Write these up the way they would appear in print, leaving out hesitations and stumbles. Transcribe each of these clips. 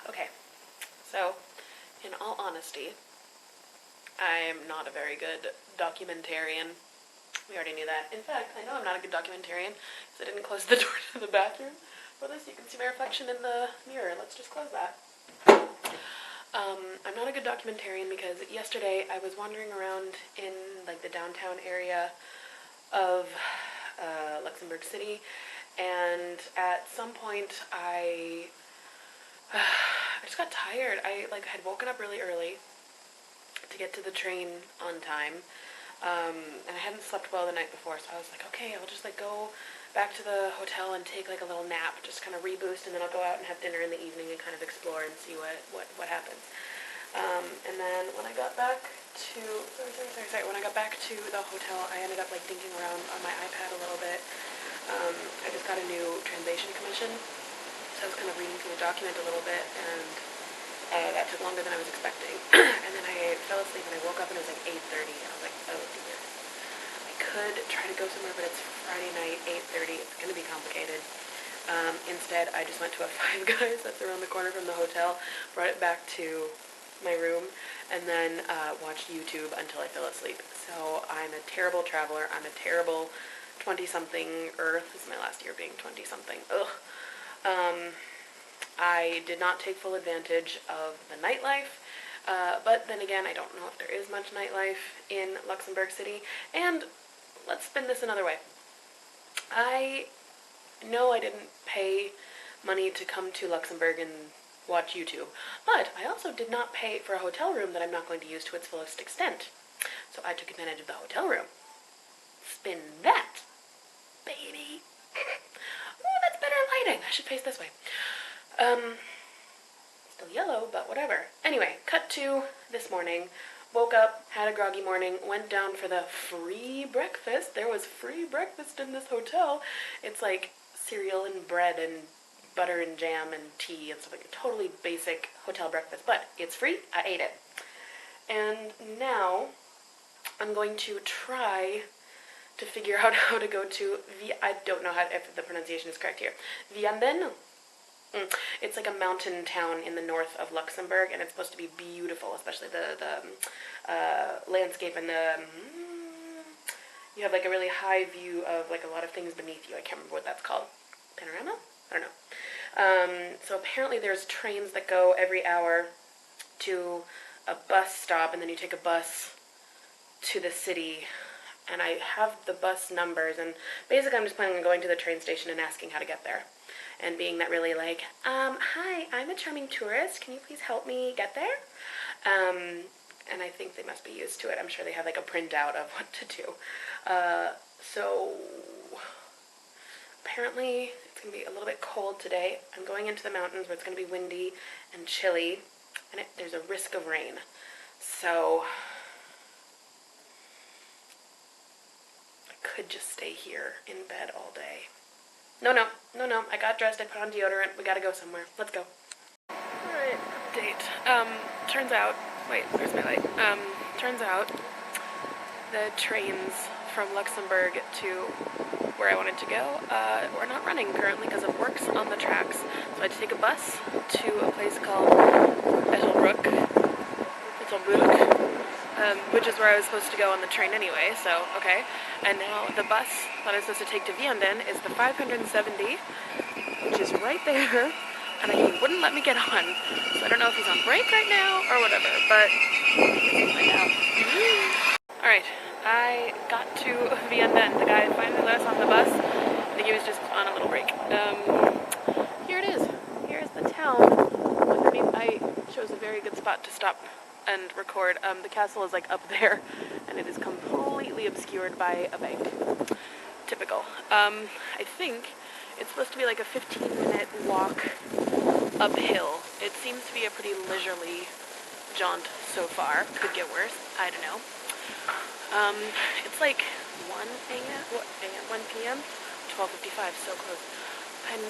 Okay, so in all honesty, I'm not a very good documentarian. We already knew that. In fact, I know I'm not a good documentarian because I didn't close the door to the bathroom. For this, you can see my reflection in the mirror. Let's just close that. I'm not a good documentarian because yesterday I was wandering around in like the downtown area of Luxembourg City, and at some point I just got tired. I had woken up really early to get to the train on time, and I hadn't slept well the night before, so I was like, okay, I'll just go back to the hotel and take a little nap, just kind of reboost, and then I'll go out and have dinner in the evening and kind of explore and see what happens. And then when I got back to when I got back to the hotel, I ended up dinking around on my iPad a little bit. I just got a new translation commission, so I was kind of reading through the document a little bit, and that took longer than I was expecting. And then I fell asleep and I woke up and it was 8:30, and I was like, oh dear. I could try to go somewhere, but it's Friday night, 8:30. It's going to be complicated. Instead, I just went to a Five Guys that's around the corner from the hotel, brought it back to my room, and then watched YouTube until I fell asleep. So I'm a terrible traveler. I'm a terrible 20-something Earth. This is my last year being 20-something. Ugh. I did not take full advantage of the nightlife, but then again, I don't know if there is much nightlife in Luxembourg City. And let's spin this another way. I know I didn't pay money to come to Luxembourg and watch YouTube, but I also did not pay for a hotel room that I'm not going to use to its fullest extent. So I took advantage of the hotel room. Spin that, baby. Oh, that's better lighting. I should face this way. Still yellow, but whatever. Anyway, cut to this morning. Woke up, had a groggy morning, went down for the free breakfast. There was free breakfast in this hotel. It's cereal and bread and butter and jam and tea and stuff, a totally basic hotel breakfast, but it's free. I ate it. And now I'm going to try to figure out how to go to I don't know if the pronunciation is correct here. Vianden? It's a mountain town in the north of Luxembourg, and it's supposed to be beautiful, especially the landscape and you have a really high view of a lot of things beneath you. I can't remember what that's called. Panorama? I don't know. So apparently there's trains that go every hour to a bus stop, and then you take a bus to the city. And I have the bus numbers, and basically I'm just planning on going to the train station and asking how to get there. And being that really hi, I'm a charming tourist, can you please help me get there? And I think they must be used to it. I'm sure they have a printout of what to do. So apparently it's going to be a little bit cold today. I'm going into the mountains where it's going to be windy and chilly, and there's a risk of rain. So could just stay here in bed all day. No, I got dressed, I put on deodorant, we gotta go somewhere. Let's go. Alright, update. Turns out, wait, where's my light? Turns out the trains from Luxembourg to where I wanted to go were not running currently because of works on the tracks. So I had to take a bus to a place called Ettelbruck, which is where I was supposed to go on the train anyway, so okay. And now the bus that I was supposed to take to Vianden is the 570, which is right there, and he wouldn't let me get on. So I don't know if he's on break right now or whatever, but we'll find out. Alright, I got to Vianden. The guy finally let us on the bus. I think he was just on a little break. Here it is. Here's the town. I chose a very good spot to stop and record. The castle is up there, and it is completely obscured by a bank. Typical. I think it's supposed to be a 15-minute walk uphill. It seems to be a pretty leisurely jaunt so far. Could get worse. I don't know. It's 1 a.m. 1 p.m. 12:55. So close. And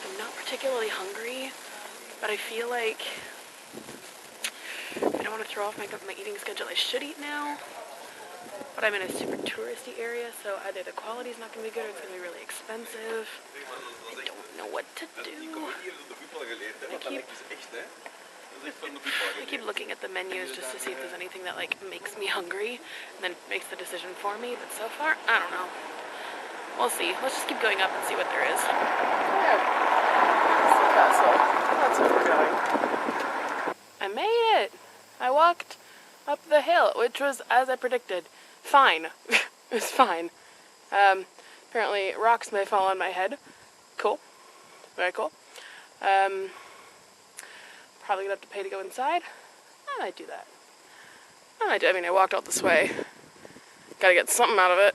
I'm not particularly hungry, but I feel like I don't want to throw off my eating schedule. I should eat now, but I'm in a super touristy area, so either the quality's not going to be good or it's going to be really expensive. I don't know what to do. I keep I keep looking at the menus just to see if there's anything that like makes me hungry and then makes the decision for me, but so far, I don't know. We'll see. Let's just keep going up and see what there is. Yeah. That's the castle. That's where we're going. I made it! I walked up the hill, which was, as I predicted, fine. It was fine. Apparently rocks may fall on my head. Cool. Very cool. Probably gonna have to pay to go inside. I might do that. I mean, I walked all this way. Gotta get something out of it.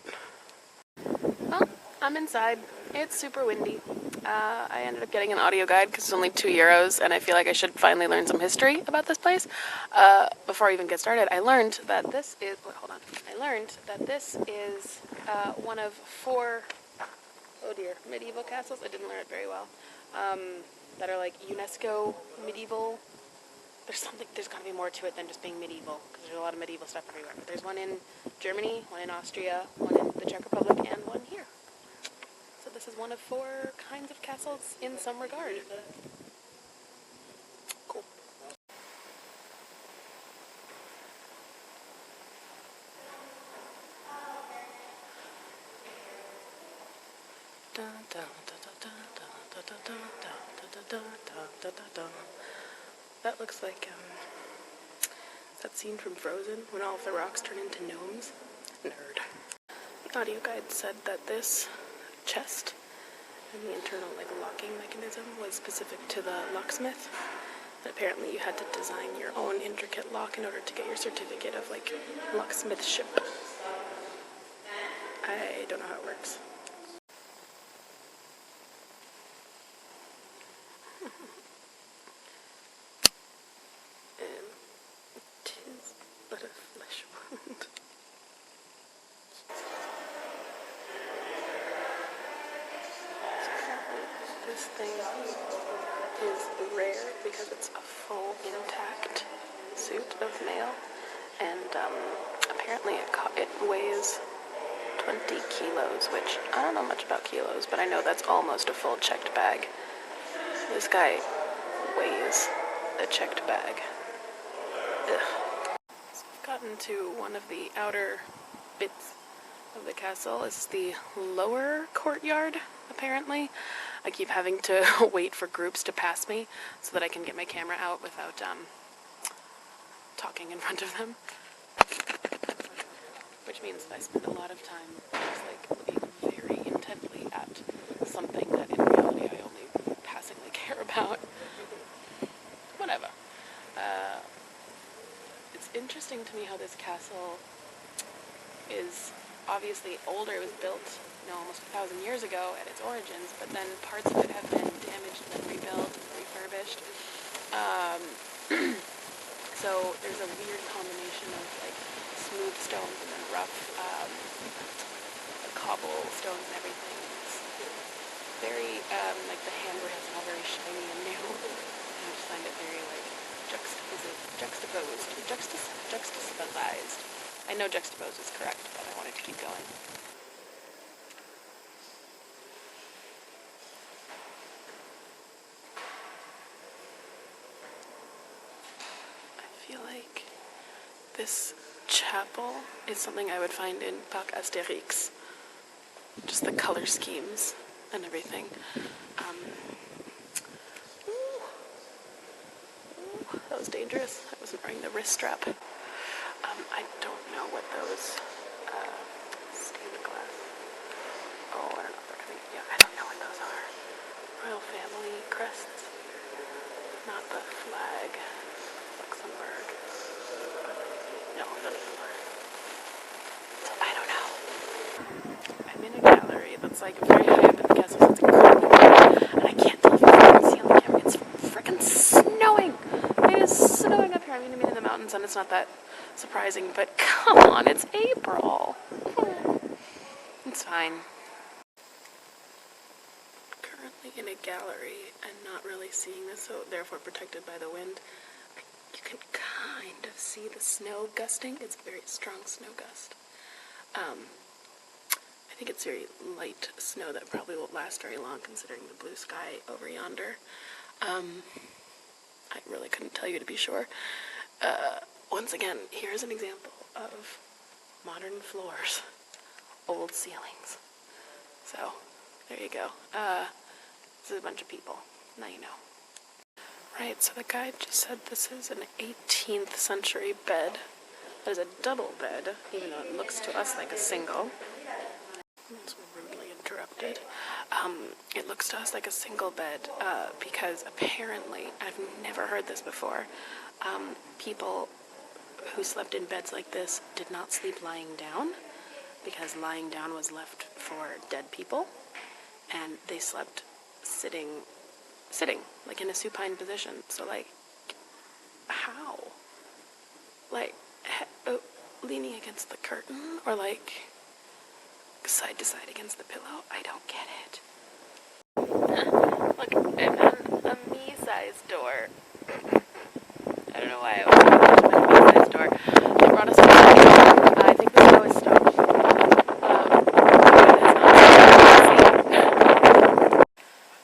Well, I'm inside. It's super windy. I ended up getting an audio guide because it's only €2, and I feel like I should finally learn some history about this place. Before I even get started, I learned that this is... Wait, hold on. I learned that this is one of 4... Oh dear, medieval castles. I didn't learn it very well. That are like UNESCO medieval. There's gotta be more to it than just being medieval, because there's a lot of medieval stuff everywhere. But there's one in Germany, one in Austria, one in the Czech Republic, and one here. So this is one of 4 kinds of castles in some regard. Cool. That looks like that scene from Frozen when all of the rocks turn into gnomes. Nerd. The audio guide said that this chest and the internal locking mechanism was specific to the locksmith. And apparently you had to design your own intricate lock in order to get your certificate of locksmithship. I don't know how it works. This thing is rare because it's a full intact suit of mail, and apparently it weighs 20 kilos, which I don't know much about kilos, but I know that's almost a full checked bag. This guy weighs a checked bag. Ugh. So I've gotten to one of the outer bits of the castle. It's the lower courtyard, apparently. I keep having to wait for groups to pass me so that I can get my camera out without talking in front of them. Which means I spend a lot of time just looking very intently at something that in reality I only passingly care about. Whatever. It's interesting to me how this castle is obviously older. It was built, almost 1,000 years ago at its origins, but then parts of it have been damaged and then rebuilt, refurbished. So there's a weird combination of smooth stones and then rough cobblestones and everything. It's very the handrails are all very shiny and new. And I just find it very juxtaposized. I know juxtapose is correct, but I wanted to keep going. I feel like this chapel is something I would find in Parc Astérix. Just the color schemes and everything. That was dangerous. I wasn't wearing the wrist strap. I don't know what those stained glass. Oh, I don't know. I don't know what those are. Royal family crests. Not the flag. Luxembourg. No, not Luxembourg. I don't know. I'm in a gallery that's very high up in the castle, so it's incredibly bright, and I can't tell if you can see on the camera. It's freaking snowing. It is snowing up here. I mean, I'm in the mountains, and it's not that surprising, but come on, it's April. It's fine. Currently in a gallery and not really seeing this, so therefore protected by the wind. You can kind of see the snow gusting. It's a very strong snow gust. I think it's very light snow that probably won't last very long considering the blue sky over yonder. I really couldn't tell you to be sure. Once again, here's an example of modern floors, old ceilings. So, there you go. This is a bunch of people. Now you know. Right, so the guide just said this is an 18th century bed. That is a double bed, even though it looks to us like a single. It's rudely interrupted. It looks to us like a single bed because apparently, I've never heard this before, people who slept in beds like this did not sleep lying down because lying down was left for dead people, and they slept sitting, like in a supine position. So, like, how? Like, leaning against the curtain, or like side to side against the pillow? I don't get it. Look, I found a me-sized door. I don't know why I was a me-sized door. They brought us back. I think the show is stopped.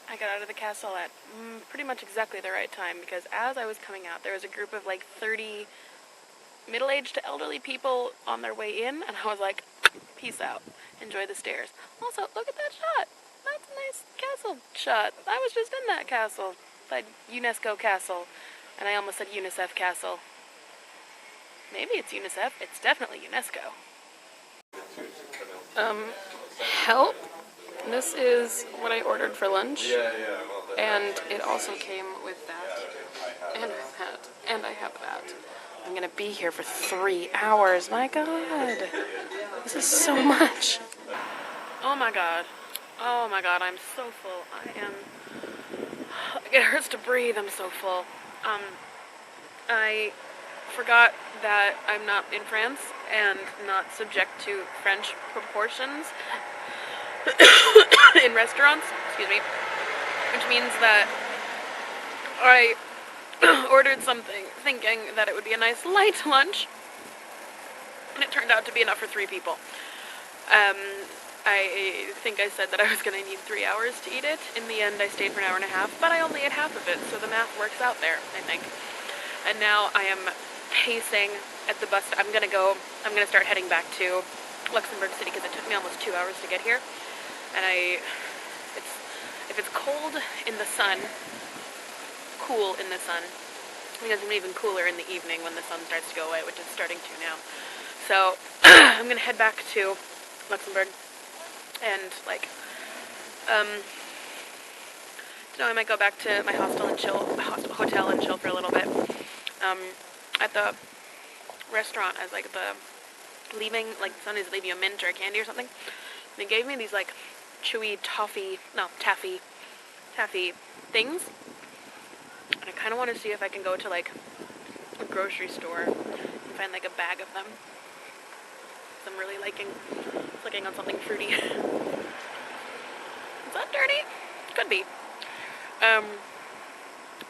I got out of the castle at pretty much exactly the right time, because as I was coming out, there was a group of like 30 middle-aged to elderly people on their way in, and I was like, peace out. Enjoy the stairs. Also, look at that shot. That's a nice castle shot. I was just in that castle. That UNESCO castle. And I almost said UNICEF castle. Maybe it's UNICEF. It's definitely UNESCO. Help. This is what I ordered for lunch. And it also came with that. And with that. And I have that. I'm gonna be here for 3 hours. My God. This is so much. Oh my God. Oh my God, I'm so full. It hurts to breathe, I'm so full. I forgot that I'm not in France and not subject to French proportions in restaurants, excuse me, which means that I ordered something thinking that it would be a nice light lunch, and it turned out to be enough for 3 people. I think I said that I was going to need 3 hours to eat it. In the end, I stayed for an hour and a half, but I only ate half of it, so the math works out there, I think. And now I am pacing at the bus. I'm going to start heading back to Luxembourg City, because it took me almost 2 hours to get here. And if it's cold in the sun, cool in the sun, because it's even cooler in the evening when the sun starts to go away, which is starting to now. So I'm going to head back to Luxembourg. And, like, I might go back to my hotel and chill for a little bit. At the restaurant, as, like, leaving, like, somebody's leaving you a mint or a candy or something. They gave me these, like, chewy taffy things. And I kind of want to see if I can go to, like, a grocery store and find, like, a bag of them. I'm really clicking on something fruity. Is that dirty? Could be.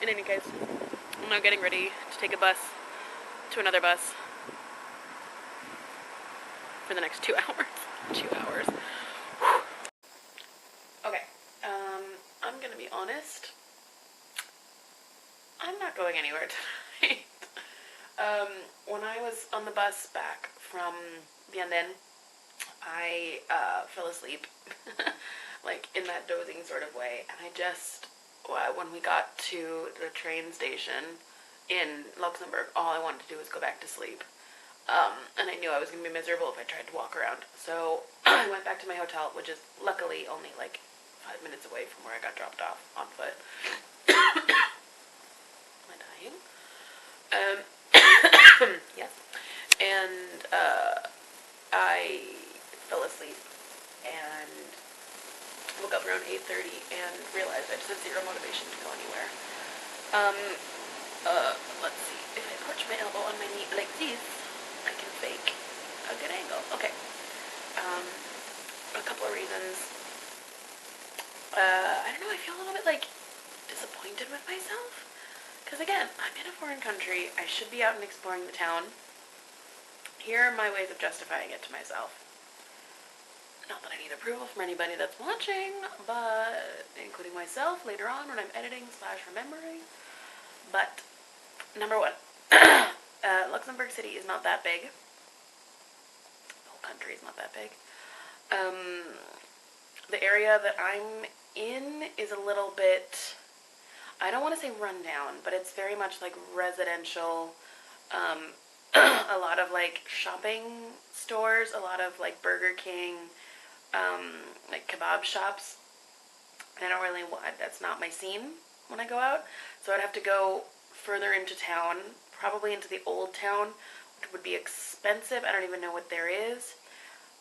In any case, I'm now getting ready to take a bus to another bus for the next 2 hours. 2 hours. Whew. Okay, I'm gonna be honest. I'm not going anywhere tonight. When I was on the bus back from Vianden, I fell asleep, like in that dozing sort of way, and when we got to the train station in Luxembourg, all I wanted to do was go back to sleep, and I knew I was going to be miserable if I tried to walk around, so I went back to my hotel, which is luckily only like 5 minutes away from where I got dropped off on foot. Am I dying? Yes. And I fell asleep and woke up around 8:30 and realized I just had zero motivation to go anywhere. Let's see. If I perch my elbow on my knee like this, I can fake a good angle. Okay. A couple of reasons. I don't know, I feel a little bit like disappointed with myself. Because again, I'm in a foreign country. I should be out and exploring the town. Here are my ways of justifying it to myself. Not that I need approval from anybody that's watching, but including myself later on when I'm editing / remembering. But, number one, Luxembourg City is not that big. The whole country is not that big. The area that I'm in is a little bit, I don't want to say rundown, but it's very much like residential, a lot of like shopping stores, a lot of like Burger King, like kebab shops. I don't really want, that's not my scene when I go out. So I'd have to go further into town, probably into the old town, which would be expensive. I don't even know what there is.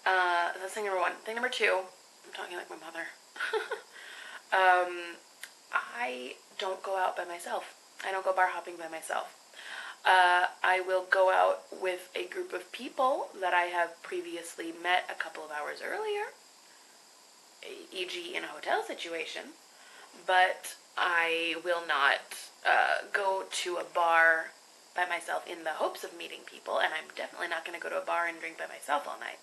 That's thing number one. Thing number two, I'm talking like my mother. I don't go out by myself. I don't go bar hopping by myself. I will go out with a group of people that I have previously met a couple of hours earlier, e.g. in a hotel situation, but I will not go to a bar by myself in the hopes of meeting people, and I'm definitely not going to go to a bar and drink by myself all night.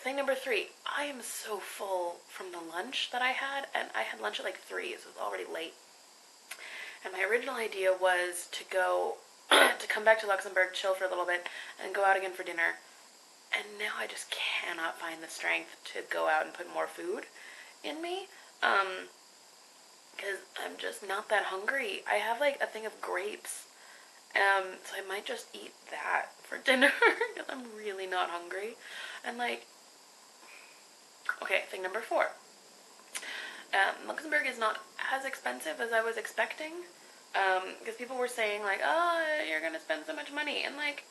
Thing number three, I am so full from the lunch that I had, and I had lunch at like 3, so it was already late. And my original idea was to go, to come back to Luxembourg, chill for a little bit, and go out again for dinner. And now I just cannot find the strength to go out and put more food in me, because I'm just not that hungry. I have like a thing of grapes, so I might just eat that for dinner, because I'm really not hungry. And like, okay, thing number 4. Luxembourg is not as expensive as I was expecting, because people were saying like, oh, you're gonna spend so much money, and like,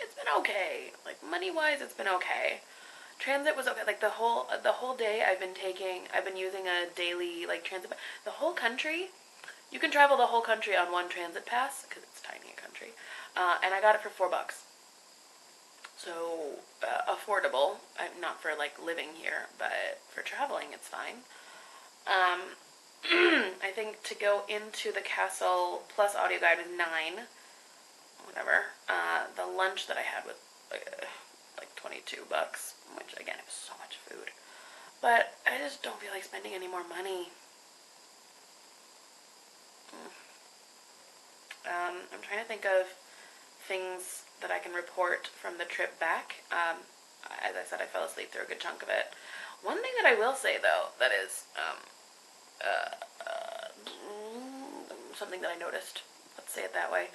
it's been okay. Like, money-wise, it's been okay. Transit was okay. Like, the whole day I've been using a daily, like, transit. The whole country, you can travel the whole country on one transit pass, because it's tiny a country, and I got it for $4. So, affordable. Not for, like, living here, but for traveling, it's fine. I think to go into the castle plus audio guide was $9. Whatever. The lunch that I had was like $22, which again, it was so much food. But I just don't feel like spending any more money. I'm trying to think of things that I can report from the trip back. As I said, I fell asleep through a good chunk of it. One thing that I will say, though, that is something that I noticed, let's say it that way,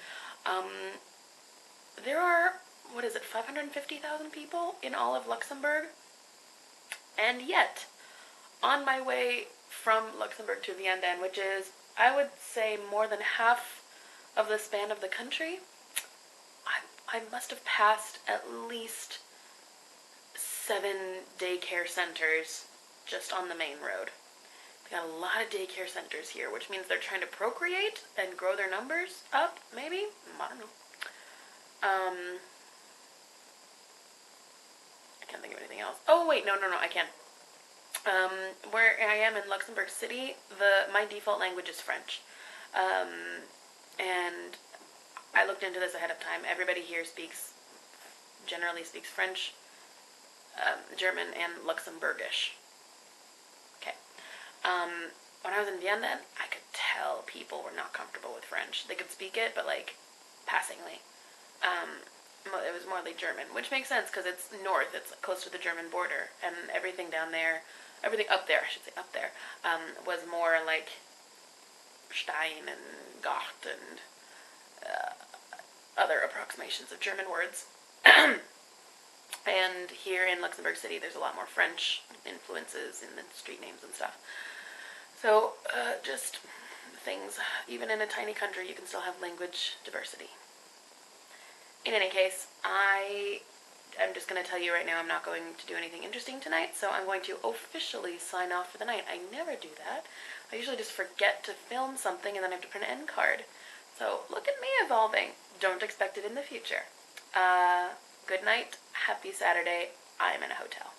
there are, 550,000 people in all of Luxembourg, and yet, on my way from Luxembourg to Vianden, which is, I would say, more than half of the span of the country, I must have passed at least 7 daycare centers just on the main road. They got a lot of daycare centers here, which means they're trying to procreate and grow their numbers up, maybe? I don't know. I can't think of anything else. Oh, wait, no, I can. Where I am in Luxembourg City, my default language is French. And I looked into this ahead of time. Everybody here generally speaks French, German, and Luxembourgish. Okay. When I was in Vienna, I could tell people were not comfortable with French. They could speak it, but like passingly. It was more like German, which makes sense because it's north, it's close to the German border, and everything down there, everything up there, I should say up there, was more like Stein and Gott and other approximations of German words. And here in Luxembourg City, there's a lot more French influences in the street names and stuff. So, just things, even in a tiny country, you can still have language diversity. In any case, I'm just going to tell you right now I'm not going to do anything interesting tonight, so I'm going to officially sign off for the night. I never do that. I usually just forget to film something and then I have to print an end card. So, look at me evolving. Don't expect it in the future. Good night. Happy Saturday. I'm in a hotel.